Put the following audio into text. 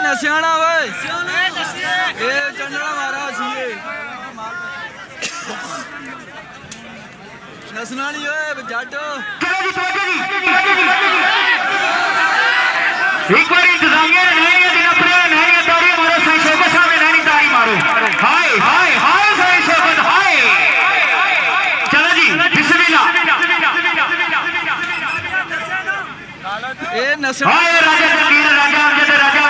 नसियाना वे ए चंडड़ा मारा सीए नसना नहीं ओए जट एक बार इंतजामिया ने नहीं देना पड़ेगा नहीं ताड़ी मारो सही शोकत साहब ने नहीं ताड़ी मारो हाय हाय हाय सही शोकत हाय चलो जी बिस्मिल्लाह ए नसना हाय राजा जंगीर राजा अमजद राजा